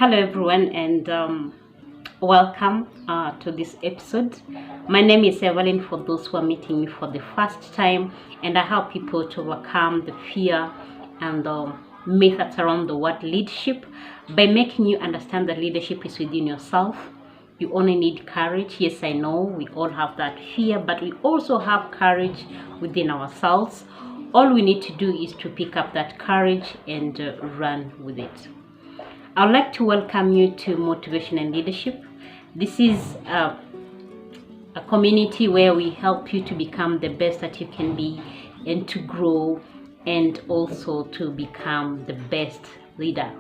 Hello, everyone, and welcome to this episode. My name is Evelyn. For those who are meeting me for the first time, and I help people to overcome the fear and methods around the word leadership by making you understand that leadership is within yourself. You only need courage. Yes, I know we all have that fear, but we also have courage within ourselves. All we need to do is to pick up that courage and run with it. I'd like to welcome you to Motivation and Leadership. This is a community where we help you to become the best that you can be and to grow and also to become the best leader.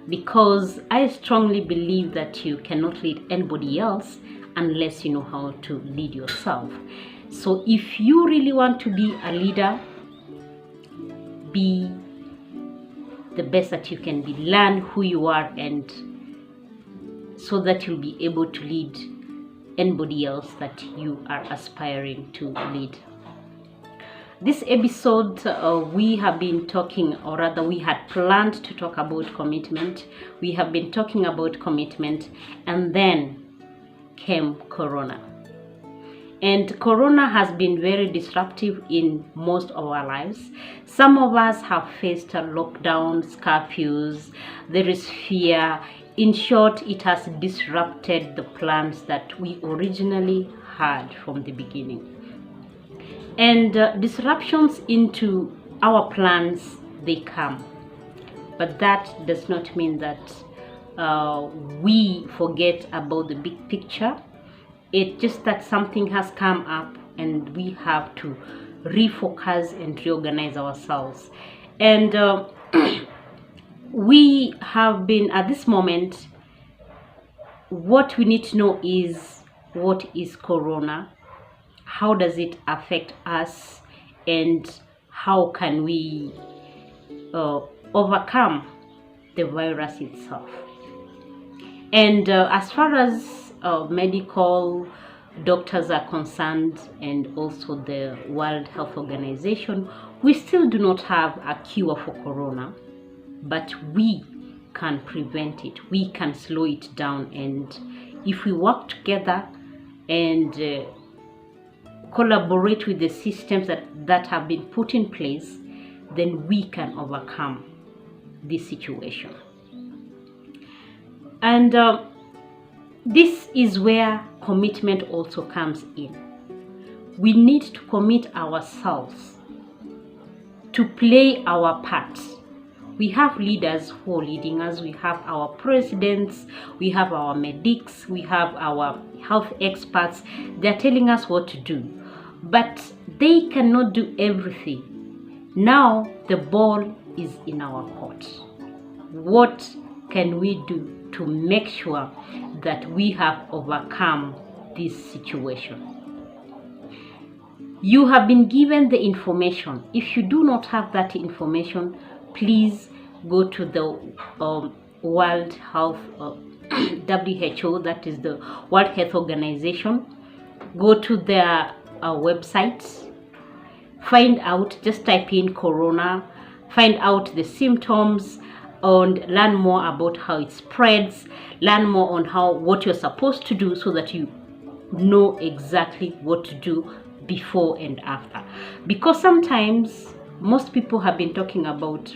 Because I strongly believe that you cannot lead anybody else unless you know how to lead yourself. So if you really want to be a leader, be the best that you can be. Learn who you are, and so that you'll be able to lead anybody else that you are aspiring to lead. This episode, we have been talking, or rather we had planned to talk about commitment. We have been talking about commitment, and then came Corona. And Corona has been very disruptive in most of our lives. Some of us have faced lockdowns, curfews, there is fear. In short, it has disrupted the plans that we originally had from the beginning. And disruptions into our plans, they come. But that does not mean that we forget about the big picture. It's just that something has come up and we have to refocus and reorganize ourselves. And we have been at this moment, what we need to know is, what is Corona? How does it affect us? And how can we overcome the virus itself? And as far as medical doctors are concerned, and also the World Health Organization, we still do not have a cure for Corona, but we can prevent it. We can slow it down, and if we work together and collaborate with the systems that have been put in place, then we can overcome this situation. And this is where commitment also comes in. We need to commit ourselves to play our part. We have leaders who are leading us. We have our presidents, we have our medics, we have our health experts. They're telling us what to do, but they cannot do everything. Now the ball is in our court. What can we do to make sure that we have overcome this situation? You have been given the information. If you do not have that information, please go to the World Health, WHO, that is the World Health Organization. Go to their website, find out, just type in Corona, find out the symptoms, and learn more about how it spreads, learn more on what you're supposed to do, so that you know exactly what to do before and after. Because sometimes most people have been talking about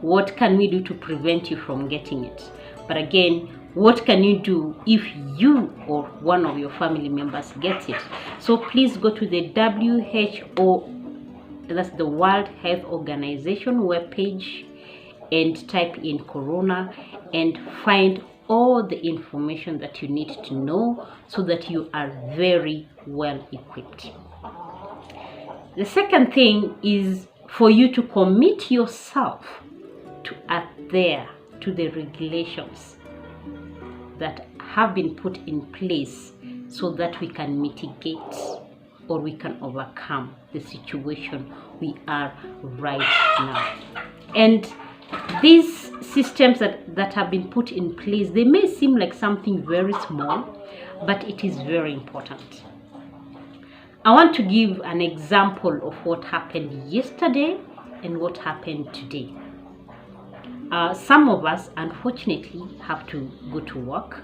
what can we do to prevent you from getting it, but again, what can you do if you or one of your family members gets it? So please go to the WHO, that's the World Health Organization webpage, and type in Corona and find all the information that you need to know, so that you are very well equipped. The second thing is for you to commit yourself to adhere to the regulations that have been put in place, so that we can mitigate or we can overcome the situation we are right now. And these systems that have been put in place, they may seem like something very small, but it is very important. I want to give an example of what happened yesterday and what happened today. Some of us, unfortunately, have to go to work,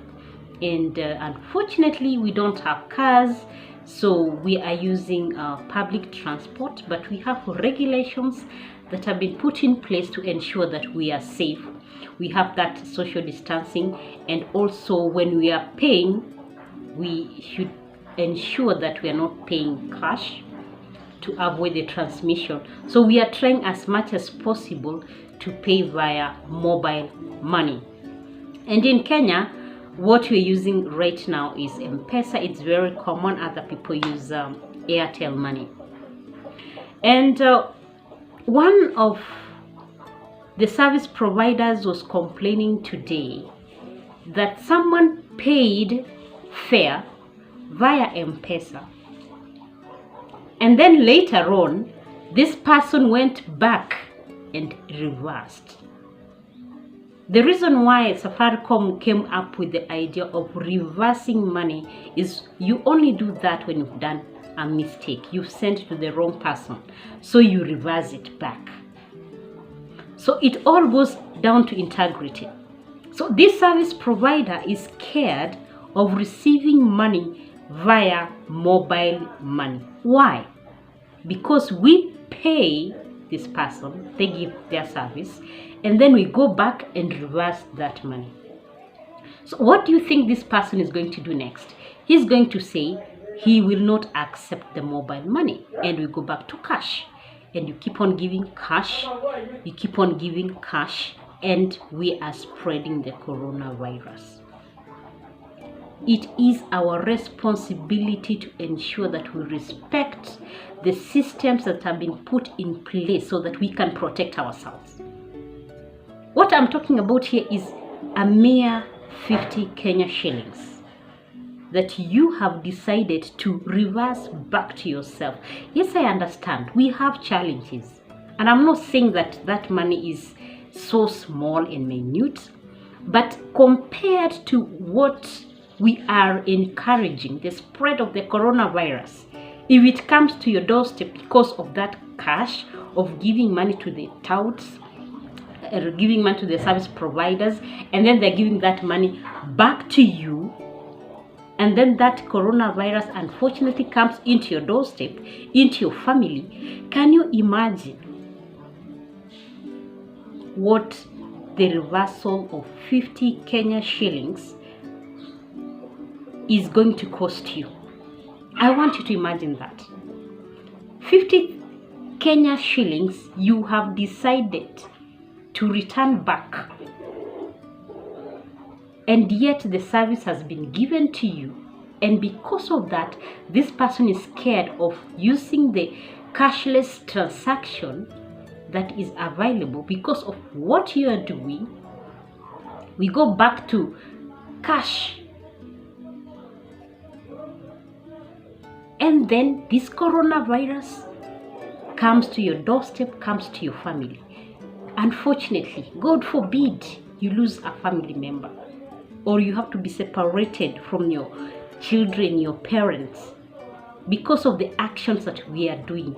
and unfortunately, we don't have cars, so we are using public transport, but we have regulations that have been put in place to ensure that we are safe. We have that social distancing, and also when we are paying, we should ensure that we are not paying cash to avoid the transmission. So we are trying as much as possible to pay via mobile money. And in Kenya, what we're using right now is M-Pesa. It's very common. Other people use Airtel money. And one of the service providers was complaining today that someone paid fare via M-Pesa, and then later on this person went back and reversed. The reason why Safaricom came up with the idea of reversing money is you only do that when you've done a mistake. You've sent to the wrong person, so you reverse it back. So it all goes down to integrity. So this service provider is scared of receiving money via mobile money. Why? Because we pay this person, they give their service, and then we go back and reverse that money. So what do you think this person is going to do next? He's going to say he will not accept the mobile money, and we go back to cash. And you keep on giving cash, you keep on giving cash, and we are spreading the coronavirus. It is our responsibility to ensure that we respect the systems that have been put in place so that we can protect ourselves. What I'm talking about here is a mere 50 Kenya shillings that you have decided to reverse back to yourself. Yes, I understand. We have challenges. And I'm not saying that that money is so small and minute, but compared to what we are encouraging, the spread of the coronavirus, if it comes to your doorstep because of that cash of giving money to the touts, giving money to the service providers, and then they're giving that money back to you, and then that coronavirus unfortunately comes into your doorstep, into your family, can you imagine what the reversal of 50 Kenya shillings is going to cost you? I want you to imagine that. 50 Kenya shillings you have decided to return back, and yet the service has been given to you, and because of that this person is scared of using the cashless transaction that is available. Because of what you are doing, we go back to cash, and then this coronavirus comes to your doorstep, comes to your family. Unfortunately, God forbid you lose a family member, or you have to be separated from your children, your parents, because of the actions that we are doing.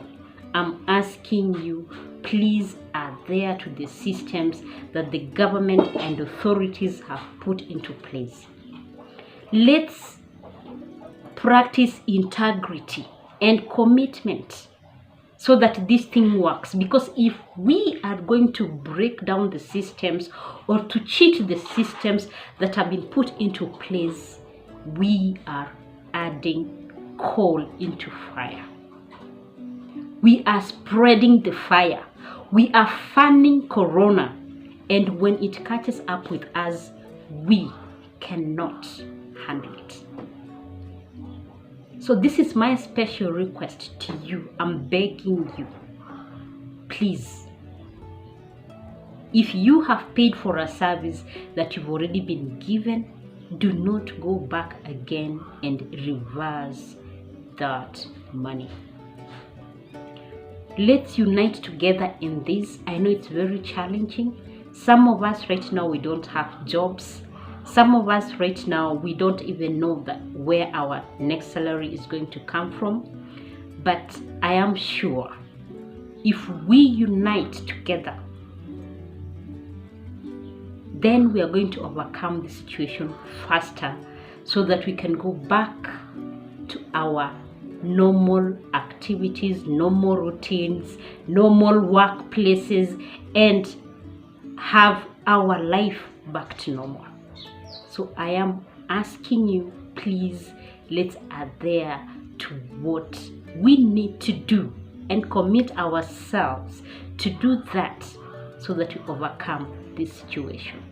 I'm asking you, please adhere to the systems that the government and authorities have put into place. Let's practice integrity and commitment so that this thing works. Because if we are going to break down the systems or to cheat the systems that have been put into place, we are adding coal into fire. We are spreading the fire. We are fanning corona, and when it catches up with us, we cannot handle it. So this is my special request to you. I'm begging you, please, if you have paid for a service that you've already been given, do not go back again and reverse that money. Let's unite together in this. I know it's very challenging. Some of us right now, we don't have jobs. Some of us right now, we don't even know that where our next salary is going to come from. But I am sure if we unite together, then we are going to overcome the situation faster, so that we can go back to our normal activities, normal routines, normal workplaces, and have our life back to normal. So I am asking you, please, let's adhere to what we need to do and commit ourselves to do that, so that we overcome this situation.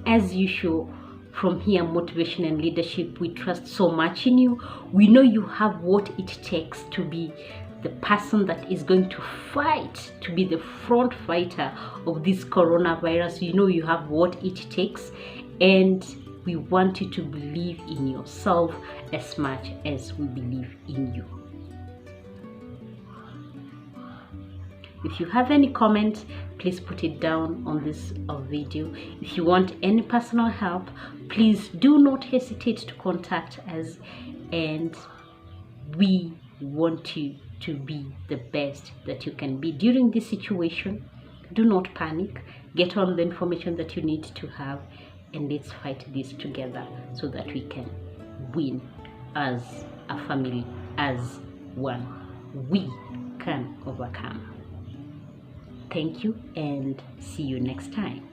As usual, from here, Motivation and Leadership, we trust so much in you. We know you have what it takes to be the person that is going to fight, to be the front fighter of this coronavirus. You know you have what it takes, and we want you to believe in yourself as much as we believe in you. If you have any comment, please put it down on this video. If you want any personal help, please do not hesitate to contact us, and we want you to be the best that you can be during this situation. Do not panic. Get all the information that you need to have, and let's fight this together so that we can win as a family, as one. We can overcome. Thank you, and see you next time.